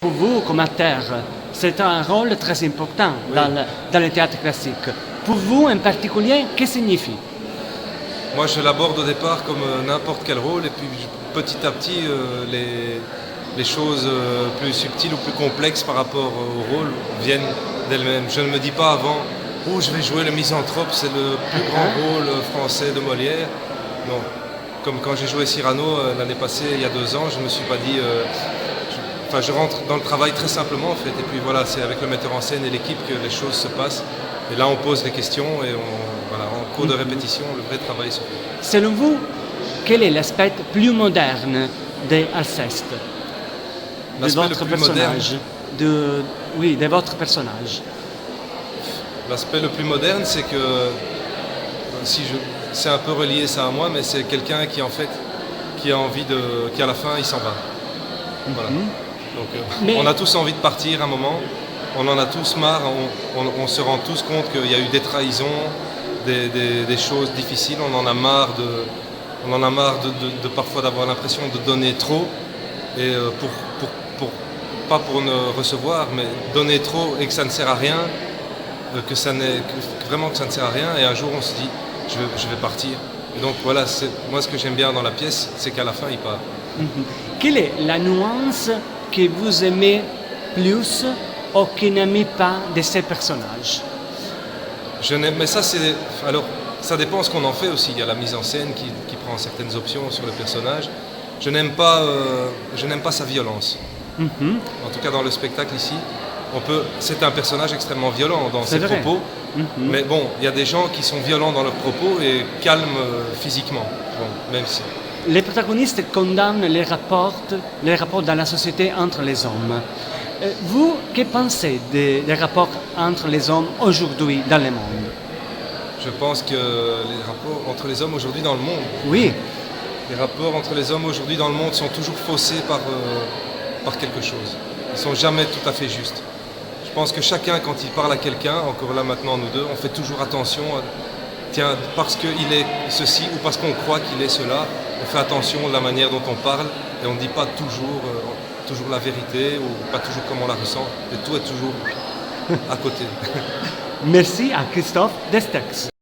Pour vous, comme acteur, c'est un rôle très important Oui. dans le théâtre classique. Pour vous en particulier, que signifie? Moi, je l'aborde au départ comme n'importe quel rôle, et puis petit à petit, les choses plus subtiles ou plus complexes par rapport au rôle viennent d'elles-mêmes. Je ne me dis pas avant, oh, je vais jouer le misanthrope, c'est le plus grand rôle français de Molière. Non. Comme quand j'ai joué Cyrano l'année passée, il y a 2 ans, je ne me suis pas dit. Je rentre dans le travail très simplement en fait, et puis voilà, c'est avec le metteur en scène et l'équipe que les choses se passent. Et là, on pose des questions et en cours de répétition, le vrai travail se fait. Selon vous, quel est l'aspect plus moderne d'Alceste? De L'aspect le votre plus moderne, personnage? De votre personnage. l'aspect le plus moderne, c'est que c'est un peu relié ça à moi, mais c'est quelqu'un qui en fait, qui a envie qui à la fin, il s'en va. Voilà. Donc, Mais- on a tous envie de partir un moment, on en a tous marre, on se rend tous compte qu'il y a eu des trahisons, des choses difficiles, on en a marre de parfois d'avoir l'impression de donner trop, et pas pour ne recevoir, mais donner trop et que ça ne sert à rien, vraiment que ça ne sert à rien, et un jour on se dit je vais partir. Et donc voilà, moi ce que j'aime bien dans la pièce, c'est qu'à la fin il part. Quelle est la nuance que vous aimez plus ou que n'aimez pas de ces personnages? Mais ça, alors, ça dépend ce qu'on en fait aussi. Il y a la mise en scène qui prend certaines options sur le personnage. Je n'aime pas sa violence. En tout cas, dans le spectacle ici, c'est un personnage extrêmement violent dans ses C'est vrai. propos. Mais bon, il y a des gens qui sont violents dans leurs propos et calmes physiquement. Bon, même si. Les protagonistes condamnent les rapports dans la société entre les hommes. Vous, que pensez des rapports entre les hommes aujourd'hui dans le monde? Je pense que les rapports entre les hommes aujourd'hui dans le monde, Oui, les rapports entre les hommes aujourd'hui dans le monde sont toujours faussés par quelque chose. Ils ne sont jamais tout à fait justes. Je pense que chacun, quand il parle à quelqu'un, encore là maintenant nous deux, on fait toujours attention. Tiens, parce qu'il est ceci ou parce qu'on croit qu'il est cela, on fait attention de la manière dont on parle et on ne dit pas toujours la vérité ou pas toujours comme on la ressent. Et tout est toujours à côté. merci à Christophe Destex.